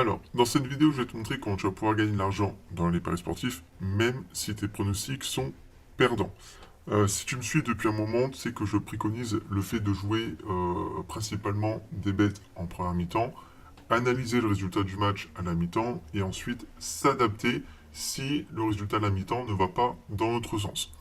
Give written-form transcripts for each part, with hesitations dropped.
Alors, dans cette vidéo, je vais te montrer comment tu vas pouvoir gagner de l'argent dans les paris sportifs, même si tes pronostics sont perdants. Si tu me suis depuis un moment, tu sais que je préconise le fait de jouer principalement des bêtes en première mi-temps, analyser le résultat du match à la mi-temps et ensuite s'adapter si le résultat à la mi-temps ne va pas dans notre sens.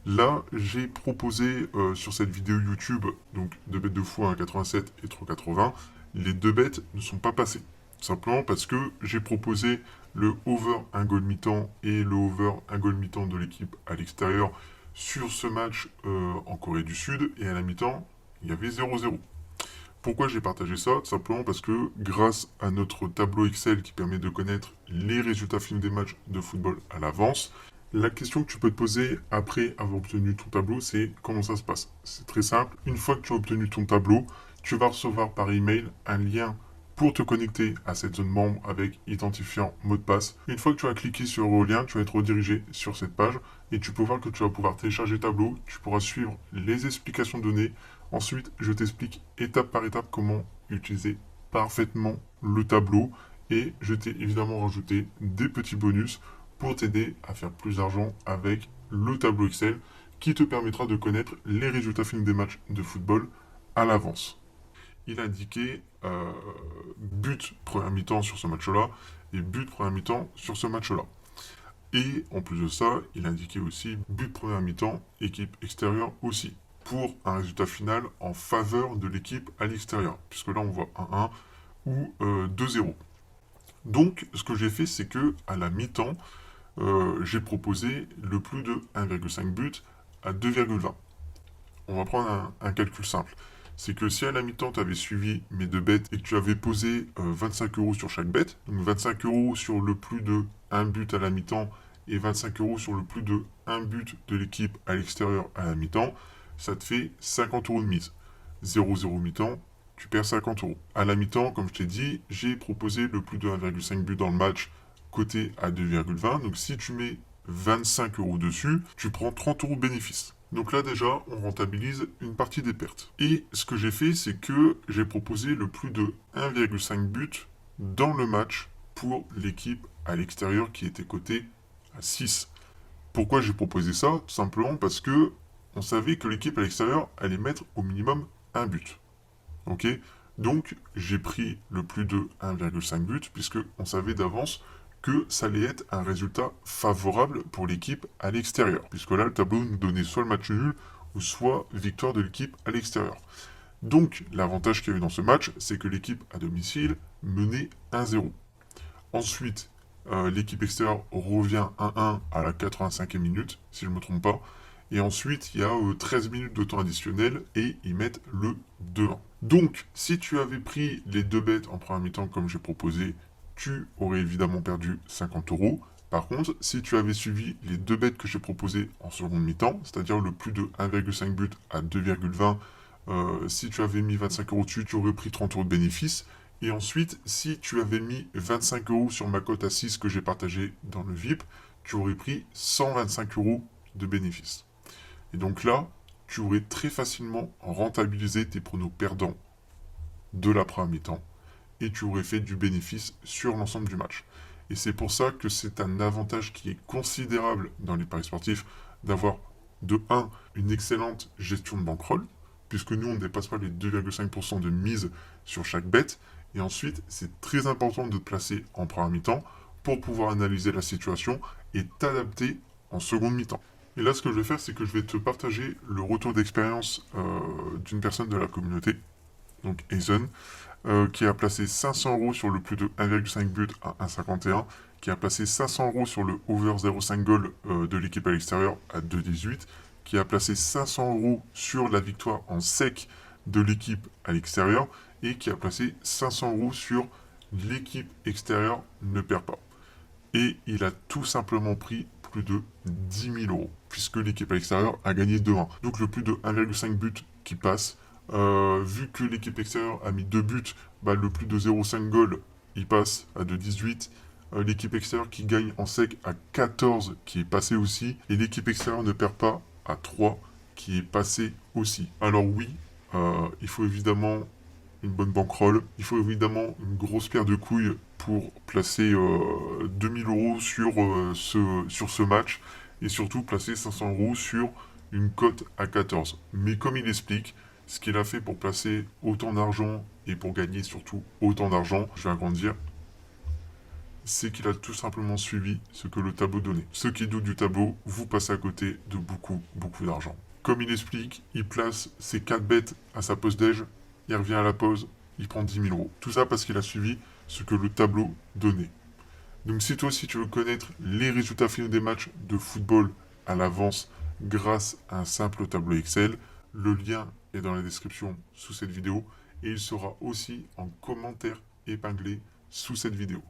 Là, j'ai proposé sur cette vidéo YouTube, donc deux bêtes de fou à 1,87 et 3,80, les deux bêtes ne sont pas passées. Simplement parce que j'ai proposé le over 1 goal mi-temps et le over 1 goal mi-temps de l'équipe à l'extérieur sur ce match en Corée du Sud et à la mi-temps, il y avait 0-0. Pourquoi j'ai partagé ça? Tout simplement parce que grâce à notre tableau Excel qui permet de connaître les résultats finaux des matchs de football à l'avance, la question que tu peux te poser après avoir obtenu ton tableau, c'est comment ça se passe. C'est très simple. Une fois que tu as obtenu ton tableau, tu vas recevoir par email un lien pour te connecter à cette zone membre avec identifiant mot de passe. Une fois que tu as cliqué sur le lien, tu vas être redirigé sur cette page et tu peux voir que tu vas pouvoir télécharger le tableau, tu pourras suivre les explications données. Ensuite, je t'explique étape par étape comment utiliser parfaitement le tableau et je t'ai évidemment rajouté des petits bonus pour t'aider à faire plus d'argent avec le tableau Excel qui te permettra de connaître les résultats finaux des matchs de football à l'avance. Il a indiqué but première mi-temps sur ce match-là et but première mi-temps sur ce match-là. Et en plus de ça, il a indiqué aussi but première mi-temps, équipe extérieure aussi, pour un résultat final en faveur de l'équipe à l'extérieur, puisque là on voit 1-1 ou 2-0. Donc ce que j'ai fait, c'est que à la mi-temps, j'ai proposé le plus de 1,5 but à 2,20. On va prendre un calcul simple. C'est que si à la mi-temps, tu avais suivi mes deux bêtes et que tu avais posé 25 euros sur chaque bête, donc 25 euros sur le plus de 1 but à la mi-temps et 25 euros sur le plus de 1 but de l'équipe à l'extérieur à la mi-temps, ça te fait 50 euros de mise. 0-0 mi-temps, tu perds 50 euros. À la mi-temps, comme je t'ai dit, j'ai proposé le plus de 1,5 but dans le match coté à 2,20. Donc si tu mets 25 euros dessus, tu prends 30 euros de bénéfice. Donc là déjà, on rentabilise une partie des pertes. Et ce que j'ai fait, c'est que j'ai proposé le plus de 1,5 but dans le match pour l'équipe à l'extérieur qui était cotée à 6. Pourquoi j'ai proposé ça? Tout simplement parce que on savait que l'équipe à l'extérieur allait mettre au minimum un but. Ok? Donc j'ai pris le plus de 1,5 but puisque on savait d'avance que ça allait être un résultat favorable pour l'équipe à l'extérieur. Puisque là, le tableau nous donnait soit le match nul, ou soit victoire de l'équipe à l'extérieur. Donc, l'avantage qu'il y a eu dans ce match, c'est que l'équipe à domicile menait 1-0. Ensuite, l'équipe extérieure revient 1-1 à la 85e minute, si je ne me trompe pas. Et ensuite, il y a 13 minutes de temps additionnel et ils mettent le 2-1. Donc, si tu avais pris les deux bêtes en première mi-temps comme j'ai proposé, tu aurais évidemment perdu 50 euros. Par contre, si tu avais suivi les deux bêtes que j'ai proposées en seconde mi-temps, c'est-à-dire le plus de 1,5 but à 2,20, si tu avais mis 25 euros dessus, tu aurais pris 30 euros de bénéfice. Et ensuite, si tu avais mis 25 euros sur ma cote à 6 que j'ai partagée dans le VIP, tu aurais pris 125 euros de bénéfice. Et donc là, tu aurais très facilement rentabilisé tes pronos perdants de la première mi-temps et tu aurais fait du bénéfice sur l'ensemble du match. Et c'est pour ça que c'est un avantage qui est considérable dans les paris sportifs d'avoir de 1 une excellente gestion de bankroll, puisque nous on ne dépasse pas les 2,5% de mise sur chaque bête. Et ensuite, c'est très important de te placer en première mi-temps pour pouvoir analyser la situation et t'adapter en seconde mi-temps. Et là, ce que je vais faire, c'est que je vais te partager le retour d'expérience d'une personne de la communauté, donc Aizen, qui a placé 500 euros sur le plus de 1,5 but à 1,51, qui a placé 500 euros sur le over 0,5 goal de l'équipe à l'extérieur à 2,18, qui a placé 500 euros sur la victoire en sec de l'équipe à l'extérieur, et qui a placé 500 euros sur l'équipe extérieure ne perd pas. Et il a tout simplement pris plus de 10 000 euros, puisque l'équipe à l'extérieur a gagné 2-1. Donc le plus de 1,5 but qui passe. Vu que l'équipe extérieure a mis 2 buts, bah, le plus de 0,5 goal, il passe à 2,18. L'équipe extérieure qui gagne en sec à 14, qui est passé aussi. Et l'équipe extérieure ne perd pas à 3, qui est passé aussi. Alors oui, il faut évidemment une bonne bankroll. Il faut évidemment une grosse paire de couilles pour placer 2000 euros sur ce match et surtout placer 500 euros sur une cote à 14. Mais comme il explique, ce qu'il a fait pour placer autant d'argent et pour gagner surtout autant d'argent, je vais agrandir, c'est qu'il a tout simplement suivi ce que le tableau donnait. Ceux qui doutent du tableau, vous passez à côté de beaucoup, beaucoup d'argent. Comme il explique, il place ses 4 bêtes à sa pause déj, il revient à la pause, il prend 10 000 euros. Tout ça parce qu'il a suivi ce que le tableau donnait. Donc si toi aussi tu veux connaître les résultats finaux des matchs de football à l'avance grâce à un simple tableau Excel, le lien est dans la description sous cette vidéo et il sera aussi en commentaire épinglé sous cette vidéo.